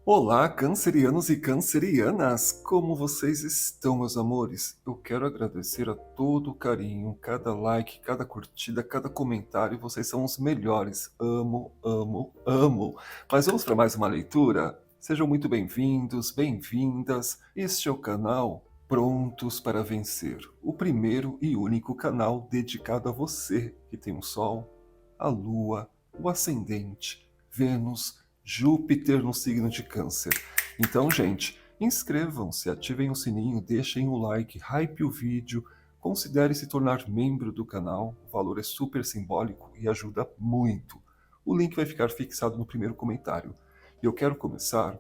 Olá, cancerianos e cancerianas! Como vocês estão, meus amores? Eu quero agradecer a todo o carinho, cada like, cada curtida, cada comentário. Vocês são os melhores. Amo, amo, amo! Mas vamos para mais uma leitura? Sejam muito bem-vindos, bem-vindas. Este é o canal Prontos para Vencer, o primeiro e único canal dedicado a você que tem o Sol, a Lua, o Ascendente, Vênus, Júpiter no signo de Câncer. Então, gente, inscrevam-se, ativem o sininho, deixem o like, hype o vídeo, considere se tornar membro do canal, o valor é super simbólico e ajuda muito. O link vai ficar fixado no primeiro comentário. E eu quero começar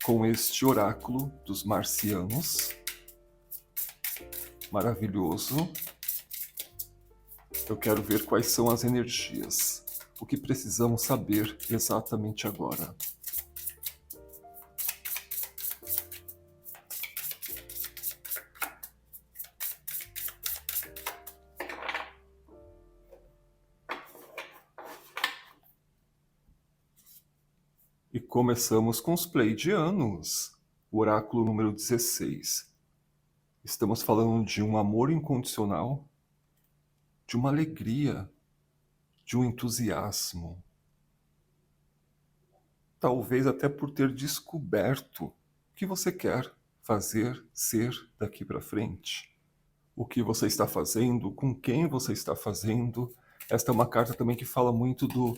com este oráculo dos marcianos, maravilhoso. Eu quero ver quais são as energias, o que precisamos saber exatamente agora. E começamos com os pleidianos, o oráculo número 16. Estamos falando de um amor incondicional, de uma alegria, de um entusiasmo. Talvez até por ter descoberto o que você quer fazer, ser daqui para frente. O que você está fazendo, com quem você está fazendo. Esta é uma carta também que fala muito do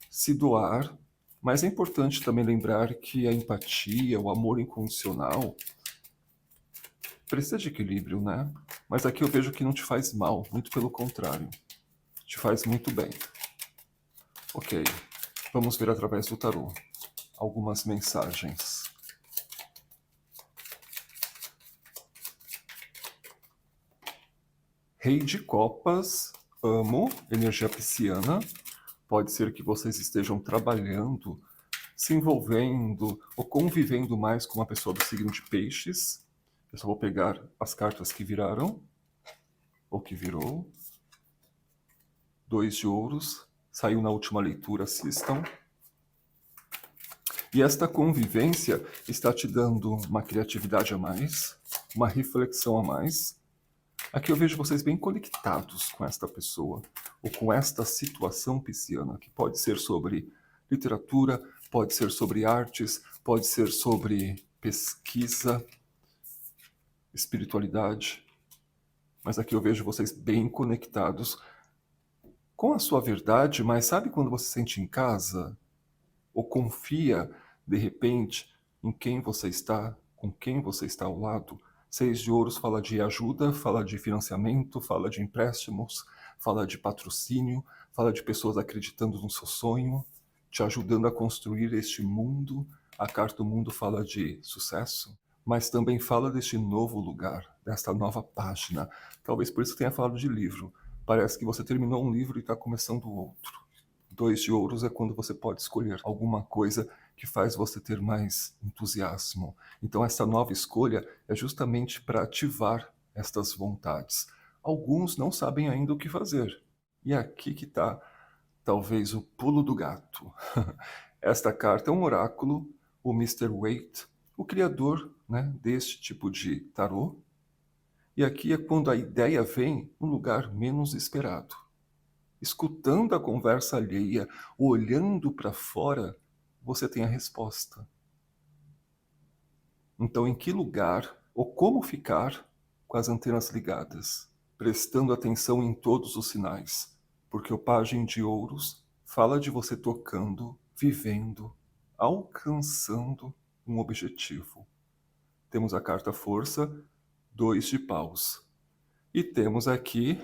se doar, mas é importante também lembrar que a empatia, o amor incondicional, precisa de equilíbrio, né? Mas aqui eu vejo que não te faz mal, muito pelo contrário. Te faz muito bem. Ok, vamos ver através do tarô algumas mensagens. Rei de Copas, amo, energia pisciana. Pode ser que vocês estejam trabalhando, se envolvendo ou convivendo mais com uma pessoa do signo de Peixes. Eu só vou pegar as cartas que viraram, ou que virou. 2 de ouros, saiu na última leitura, assistam. E esta convivência está te dando uma criatividade a mais, uma reflexão a mais. Aqui eu vejo vocês bem conectados com esta pessoa, ou com esta situação pisciana, que pode ser sobre literatura, pode ser sobre artes, pode ser sobre pesquisa, espiritualidade. Mas aqui eu vejo vocês bem conectados com a sua verdade, mas sabe quando você se sente em casa? Ou confia, de repente, em quem você está, com quem você está ao lado? 6 de ouros fala de ajuda, fala de financiamento, fala de empréstimos, fala de patrocínio, fala de pessoas acreditando no seu sonho, te ajudando a construir este mundo. A carta do mundo fala de sucesso, mas também fala deste novo lugar, desta nova página. Talvez por isso que tenha falado de livro. Parece que você terminou um livro e está começando outro. 2 de ouros é quando você pode escolher alguma coisa que faz você ter mais entusiasmo. Então essa nova escolha é justamente para ativar estas vontades. Alguns não sabem ainda o que fazer. E aqui que está talvez o pulo do gato. Esta carta é um oráculo, o Mr. Waite, o criador, né, deste tipo de tarô. E aqui é quando a ideia vem no lugar menos esperado. Escutando a conversa alheia, olhando para fora, você tem a resposta. Então, em que lugar ou como ficar com as antenas ligadas, prestando atenção em todos os sinais, porque o Pajem de Ouros fala de você tocando, vivendo, alcançando um objetivo. Temos a carta Força, 2 de Paus. E temos aqui,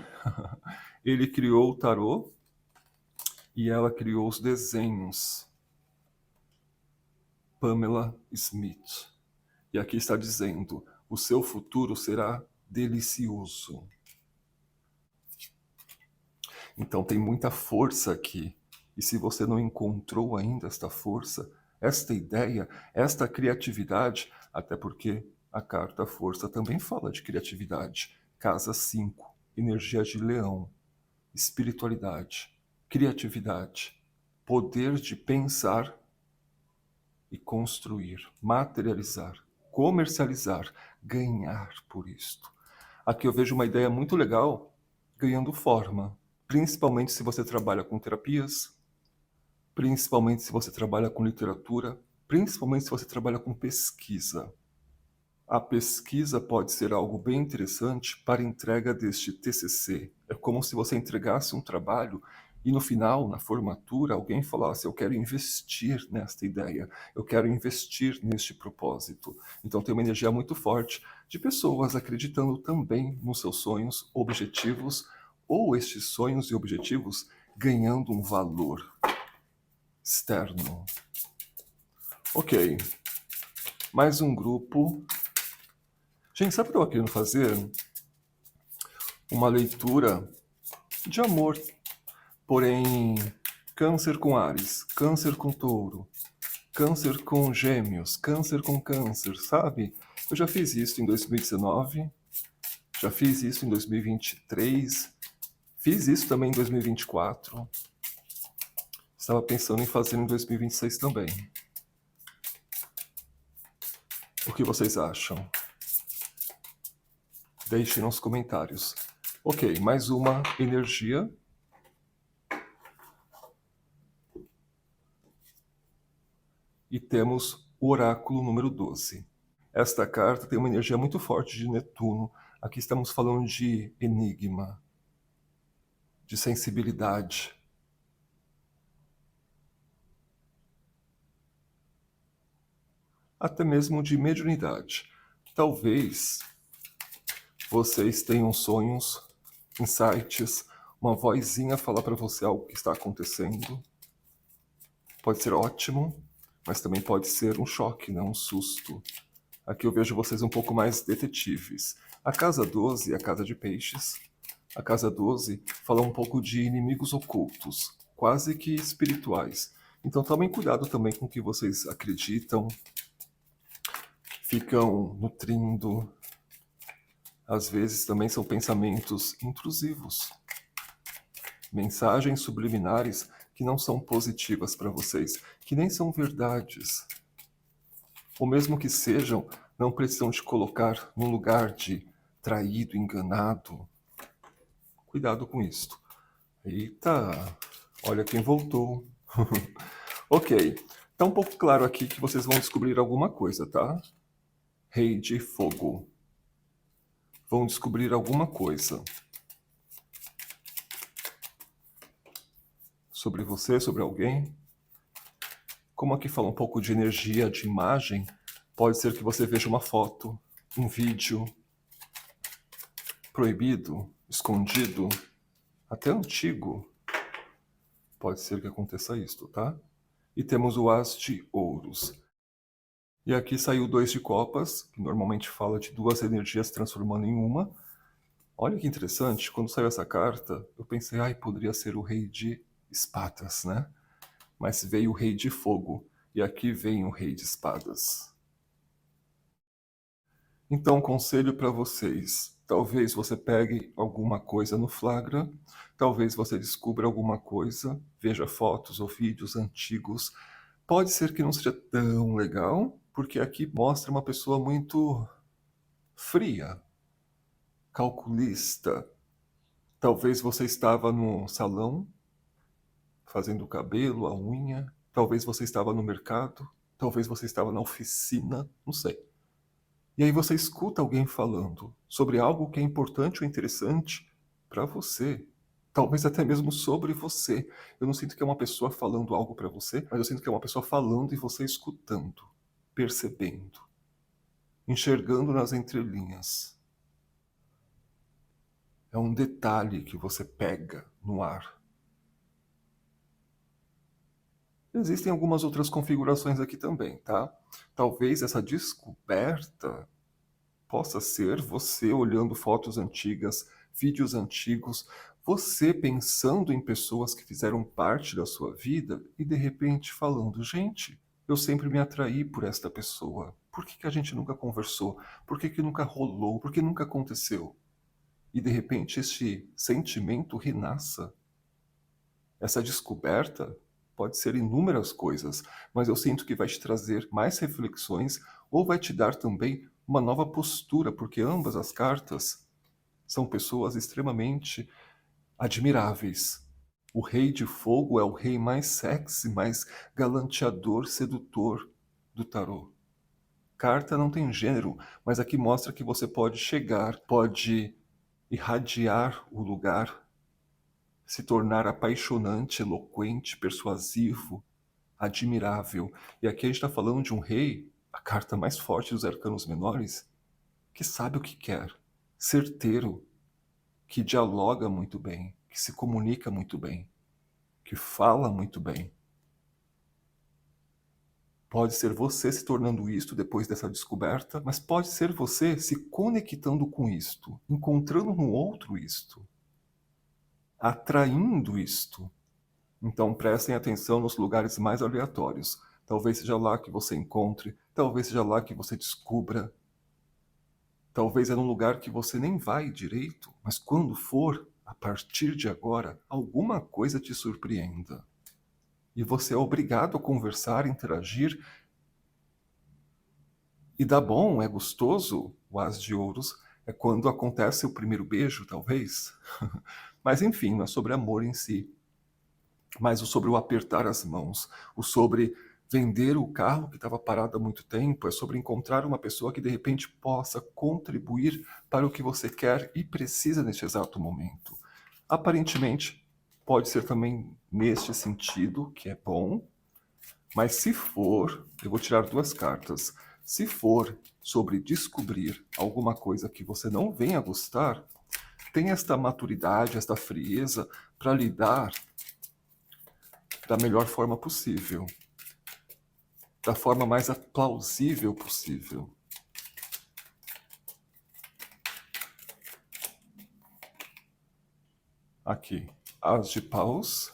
ele criou o tarô, e ela criou os desenhos. Pamela Smith. E aqui está dizendo: o seu futuro será delicioso. Então tem muita força aqui. E se você não encontrou ainda esta força, esta ideia, esta criatividade, até porque a carta Força também fala de criatividade. Casa 5, energia de leão, espiritualidade, criatividade, poder de pensar e construir, materializar, comercializar, ganhar por isto. Aqui eu vejo uma ideia muito legal ganhando forma, principalmente se você trabalha com terapias, principalmente se você trabalha com literatura, principalmente se você trabalha com pesquisa. A pesquisa pode ser algo bem interessante para a entrega deste TCC. É como se você entregasse um trabalho e no final, na formatura, alguém falasse: eu quero investir nesta ideia, eu quero investir neste propósito. Então tem uma energia muito forte de pessoas acreditando também nos seus sonhos, objetivos, ou estes sonhos e objetivos ganhando um valor externo. Ok, mais um grupo. Gente, sabe o que eu estou querendo fazer? Uma leitura de amor, porém câncer com Áries, câncer com touro, câncer com gêmeos, câncer com câncer, sabe? Eu já fiz isso em 2019, já fiz isso em 2023, fiz isso também em 2024, estava pensando em fazer em 2026 também. O que vocês acham? Deixem nos comentários. Ok, mais uma energia. E temos o oráculo número 12. Esta carta tem uma energia muito forte de Netuno. Aqui estamos falando de enigma, de sensibilidade. Até mesmo de mediunidade. Talvez vocês tenham sonhos, insights, uma vozinha falar para você algo que está acontecendo. Pode ser ótimo, mas também pode ser um choque, né? Um susto. Aqui eu vejo vocês um pouco mais detetives. A casa 12 é a casa de peixes. A casa 12 fala um pouco de inimigos ocultos, quase que espirituais. Então tomem cuidado também com o que vocês acreditam, ficam nutrindo. Às vezes também são pensamentos intrusivos, mensagens subliminares que não são positivas para vocês, que nem são verdades. Ou mesmo que sejam, não precisam te colocar num lugar de traído, enganado. Cuidado com isto. Eita, olha quem voltou. Ok, tá um pouco claro aqui que vocês vão descobrir alguma coisa, tá? Rei de Fogo. Vão descobrir alguma coisa. Sobre você, sobre alguém. Como aqui fala um pouco de energia, de imagem, pode ser que você veja uma foto, um vídeo proibido, escondido, até antigo. Pode ser que aconteça isto, tá? E temos o As de Ouros. E aqui saiu o 2 de Copas, que normalmente fala de duas energias transformando em uma. Olha que interessante, quando saiu essa carta, eu pensei, poderia ser o Rei de Espadas, né? Mas veio o Rei de Fogo, e aqui vem o Rei de Espadas. Então, conselho para vocês. Talvez você pegue alguma coisa no flagra, talvez você descubra alguma coisa, veja fotos ou vídeos antigos. Pode ser que não seja tão legal, porque aqui mostra uma pessoa muito fria, calculista. Talvez você estava no salão, fazendo o cabelo, a unha. Talvez você estava no mercado. Talvez você estava na oficina, não sei. E aí você escuta alguém falando sobre algo que é importante ou interessante para você. Talvez até mesmo sobre você. Eu não sinto que é uma pessoa falando algo para você, mas eu sinto que é uma pessoa falando e você escutando, percebendo, enxergando nas entrelinhas. É um detalhe que você pega no ar. Existem algumas outras configurações aqui também, tá? Talvez essa descoberta possa ser você olhando fotos antigas, vídeos antigos, você pensando em pessoas que fizeram parte da sua vida e de repente falando, gente, eu sempre me atraí por esta pessoa. Por que a gente nunca conversou? Por que nunca rolou? Por que nunca aconteceu? E de repente este sentimento renasça. Essa descoberta pode ser inúmeras coisas, mas eu sinto que vai te trazer mais reflexões ou vai te dar também uma nova postura, porque ambas as cartas são pessoas extremamente admiráveis. O Rei de Fogo é o rei mais sexy, mais galanteador, sedutor do tarô. Carta não tem gênero, mas aqui mostra que você pode chegar, pode irradiar o lugar, se tornar apaixonante, eloquente, persuasivo, admirável. E aqui a gente está falando de um rei, a carta mais forte dos arcanos menores, que sabe o que quer, certeiro, que dialoga muito bem, que se comunica muito bem, que fala muito bem. Pode ser você se tornando isto depois dessa descoberta, mas pode ser você se conectando com isto, encontrando no outro isto, atraindo isto. Então prestem atenção nos lugares mais aleatórios. Talvez seja lá que você encontre, talvez seja lá que você descubra. Talvez é num lugar que você nem vai direito, mas quando for, a partir de agora, alguma coisa te surpreenda. E você é obrigado a conversar, interagir. E dá bom, é gostoso, o As de Ouros, é quando acontece o primeiro beijo, talvez. Mas enfim, não é sobre amor em si, mas sobre o apertar as mãos, o sobre vender o carro que estava parado há muito tempo, é sobre encontrar uma pessoa que de repente possa contribuir para o que você quer e precisa neste exato momento. Aparentemente, pode ser também neste sentido, que é bom, mas se for, eu vou tirar duas cartas. Se for sobre descobrir alguma coisa que você não venha gostar, tem esta maturidade, esta frieza para lidar da melhor forma possível, da forma mais plausível possível. Aqui, As de Paus.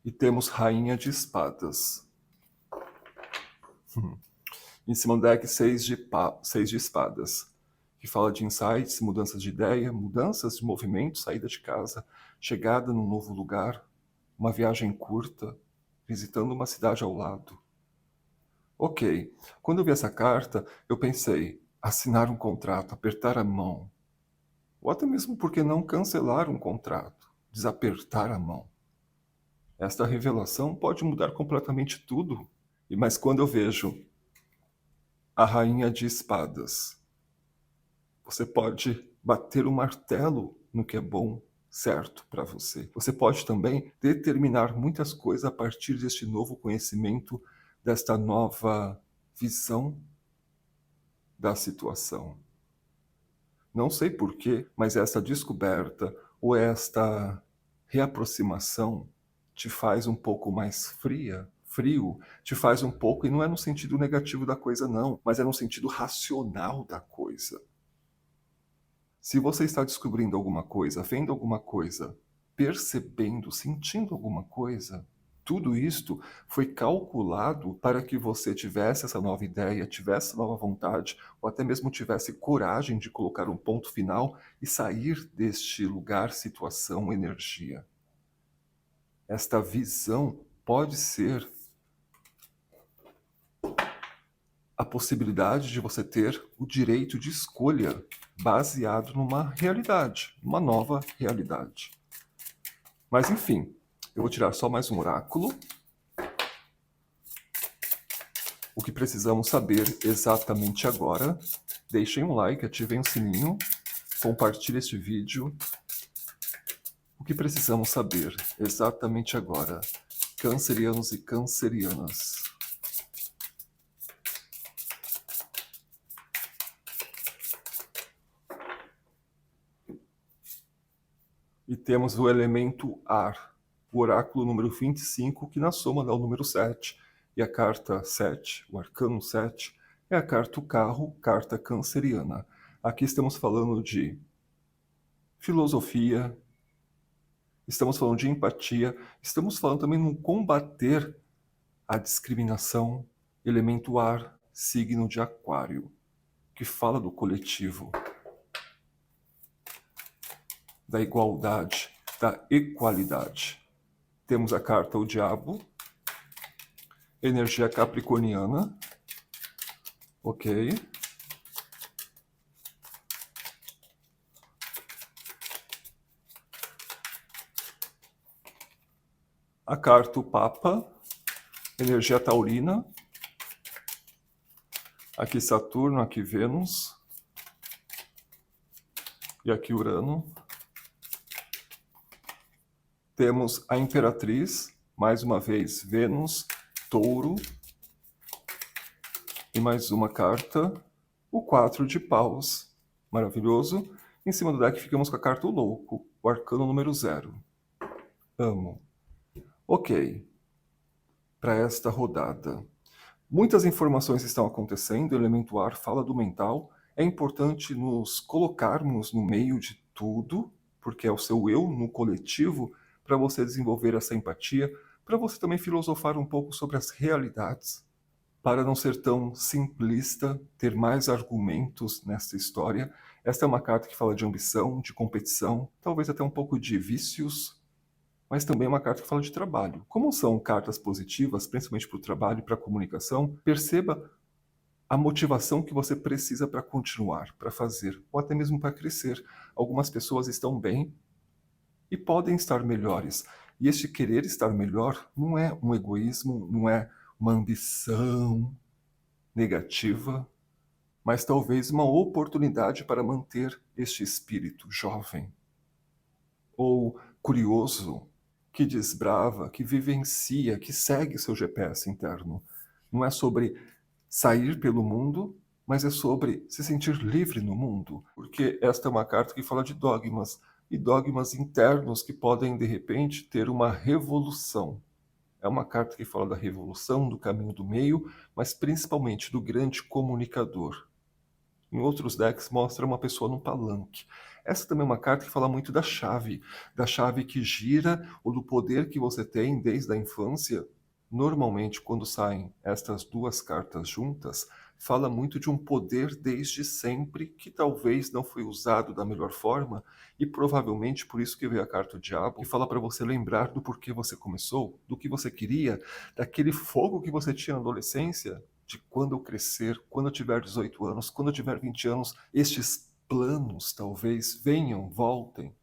E temos Rainha de Espadas. Em cima do deck, seis de espadas, que fala de insights, mudanças de ideia, mudanças de movimento, saída de casa, chegada num novo lugar, uma viagem curta, visitando uma cidade ao lado. Ok, quando eu vi essa carta, eu pensei, assinar um contrato, apertar a mão, ou até mesmo por que não cancelar um contrato, desapertar a mão. Esta revelação pode mudar completamente tudo. Mas quando eu vejo a Rainha de Espadas, você pode bater o martelo no que é bom, certo para você. Você pode também determinar muitas coisas a partir deste novo conhecimento, desta nova visão da situação. Não sei porquê, mas essa descoberta ou esta reaproximação te faz um pouco mais frio, te faz um pouco, e não é no sentido negativo da coisa não, mas é no sentido racional da coisa. Se você está descobrindo alguma coisa, vendo alguma coisa, percebendo, sentindo alguma coisa, tudo isto foi calculado para que você tivesse essa nova ideia, tivesse essa nova vontade, ou até mesmo tivesse coragem de colocar um ponto final e sair deste lugar, situação, energia. Esta visão pode ser a possibilidade de você ter o direito de escolha baseado numa realidade, uma nova realidade. Mas enfim, eu vou tirar só mais um oráculo. O que precisamos saber exatamente agora. Deixem um like, ativem o sininho, compartilhem este vídeo. O que precisamos saber exatamente agora, cancerianos e cancerianas. E temos o elemento ar, o oráculo número 25, que na soma dá o número 7. E a carta 7, o arcano 7, é a carta o carro, carta canceriana. Aqui estamos falando de filosofia, estamos falando de empatia, estamos falando também no combater a discriminação, elemento ar, signo de aquário, que fala do coletivo. da igualdade, da equalidade. Temos a carta o Diabo, energia capricorniana, ok? A carta o Papa, energia taurina, aqui Saturno, aqui Vênus, e aqui Urano. Temos a Imperatriz, mais uma vez Vênus, Touro, e mais uma carta, o 4 de Paus, maravilhoso. Em cima do deck ficamos com a carta o Louco, o arcano número 0. Amo. Ok, para esta rodada. Muitas informações estão acontecendo, o elemento ar fala do mental. É importante nos colocarmos no meio de tudo, porque é o seu eu no coletivo, para você desenvolver essa empatia, para você também filosofar um pouco sobre as realidades, para não ser tão simplista, ter mais argumentos nessa história. Esta é uma carta que fala de ambição, de competição, talvez até um pouco de vícios, mas também é uma carta que fala de trabalho. Como são cartas positivas, principalmente para o trabalho e para a comunicação, perceba a motivação que você precisa para continuar, para fazer, ou até mesmo para crescer. Algumas pessoas estão bem e podem estar melhores. E este querer estar melhor não é um egoísmo, não é uma ambição negativa, mas talvez uma oportunidade para manter este espírito jovem ou curioso, que desbrava, que vivencia, que segue seu GPS interno. Não é sobre sair pelo mundo, mas é sobre se sentir livre no mundo, porque esta é uma carta que fala de dogmas, e dogmas internos que podem, de repente, ter uma revolução. É uma carta que fala da revolução, do caminho do meio, mas principalmente do grande comunicador. Em outros decks mostra uma pessoa num palanque. Essa também é uma carta que fala muito da chave que gira ou do poder que você tem desde a infância. Normalmente, quando saem estas duas cartas juntas, fala muito de um poder desde sempre que talvez não foi usado da melhor forma e provavelmente por isso que veio a carta do Diabo, que fala para você lembrar do porquê você começou, do que você queria, daquele fogo que você tinha na adolescência, de quando eu crescer, quando eu tiver 18 anos, quando eu tiver 20 anos, estes planos talvez venham, voltem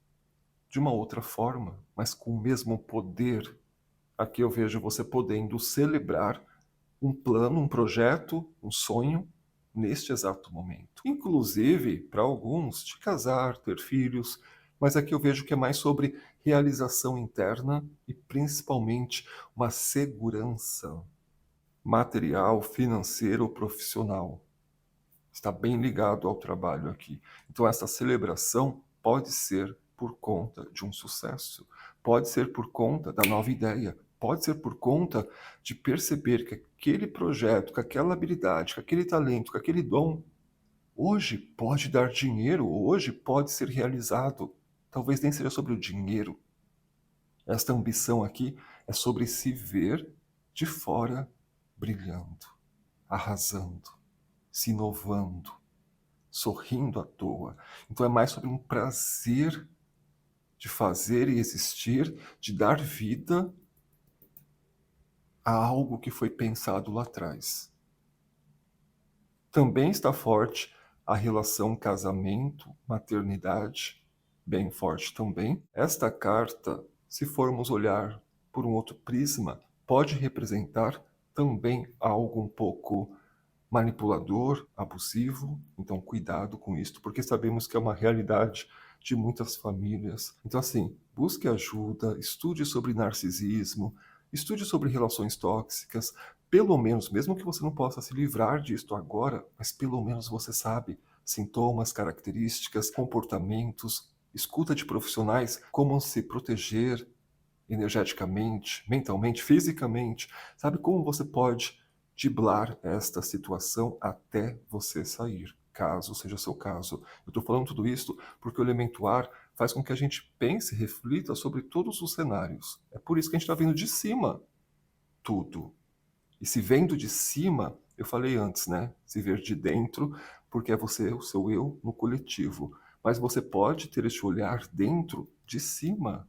de uma outra forma, mas com o mesmo poder. Aqui eu vejo você podendo celebrar um plano, um projeto, um sonho neste exato momento. Inclusive, para alguns, de casar, ter filhos, mas aqui eu vejo que é mais sobre realização interna e principalmente uma segurança material, financeiro ou profissional. Está bem ligado ao trabalho aqui. Então, essa celebração pode ser por conta de um sucesso, pode ser por conta da nova ideia, pode ser por conta de perceber que aquele projeto, que aquela habilidade, que aquele talento, que aquele dom, hoje pode dar dinheiro, hoje pode ser realizado. Talvez nem seja sobre o dinheiro. Esta ambição aqui é sobre se ver de fora brilhando, arrasando, se inovando, sorrindo à toa. Então é mais sobre um prazer de fazer e existir, de dar vida a algo que foi pensado lá atrás. Também está forte a relação casamento, maternidade, bem forte também. Esta carta, se formos olhar por um outro prisma, pode representar também algo um pouco manipulador, abusivo. Então cuidado com isto, porque sabemos que é uma realidade de muitas famílias. Então assim, busque ajuda, estude sobre narcisismo, estude sobre relações tóxicas, pelo menos, mesmo que você não possa se livrar disto agora, mas pelo menos você sabe sintomas, características, comportamentos, escuta de profissionais, como se proteger energeticamente, mentalmente, fisicamente, sabe como você pode driblar esta situação até você sair, caso seja o seu caso. Eu estou falando tudo isso porque o elemento ar faz com que a gente pense e reflita sobre todos os cenários. É por isso que a gente está vendo de cima tudo. E se vendo de cima, eu falei antes, né? Se ver de dentro, porque é você, o seu eu, no coletivo. mas você pode ter esse olhar dentro de cima.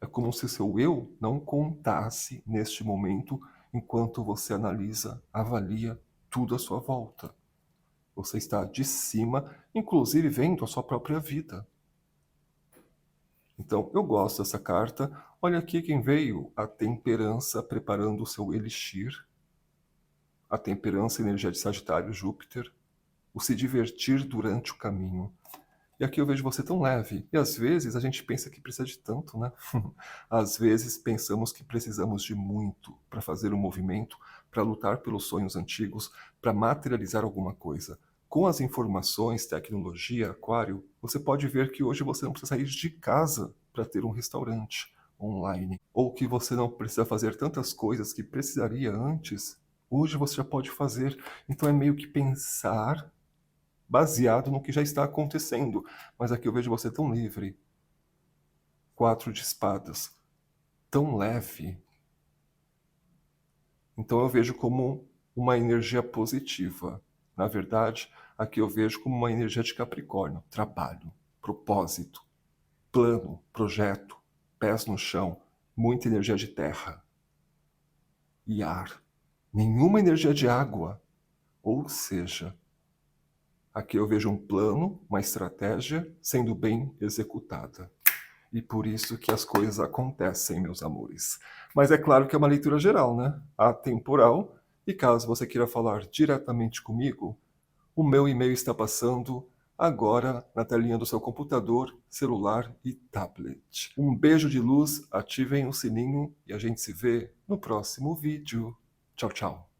É como se seu eu não contasse neste momento enquanto você analisa, avalia tudo à sua volta. Você está de cima, inclusive vendo a sua própria vida. Então, eu gosto dessa carta. Olha aqui quem veio, a temperança preparando o seu elixir. A temperança, energia de Sagitário, Júpiter. O se divertir durante o caminho. E aqui eu vejo você tão leve. E às vezes a gente pensa que precisa de tanto, né? Às vezes pensamos que precisamos de muito para fazer um movimento, para lutar pelos sonhos antigos, para materializar alguma coisa. Com as informações, tecnologia, aquário, você pode ver que hoje você não precisa sair de casa para ter um restaurante online. Ou que você não precisa fazer tantas coisas que precisaria antes. Hoje você já pode fazer. Então é meio que pensar baseado no que já está acontecendo. Mas aqui eu vejo você tão livre. 4 de espadas. Tão leve. Então eu vejo como uma energia positiva. Na verdade, aqui eu vejo como uma energia de Capricórnio. Trabalho, propósito, plano, projeto, pés no chão, muita energia de terra. E ar. Nenhuma energia de água. Ou seja, aqui eu vejo um plano, uma estratégia sendo bem executada. E por isso que as coisas acontecem, meus amores. Mas é claro que é uma leitura geral, né? Atemporal. E caso você queira falar diretamente comigo, o meu e-mail está passando agora na telinha do seu computador, celular e tablet. Um beijo de luz, ativem o sininho e a gente se vê no próximo vídeo. Tchau, tchau.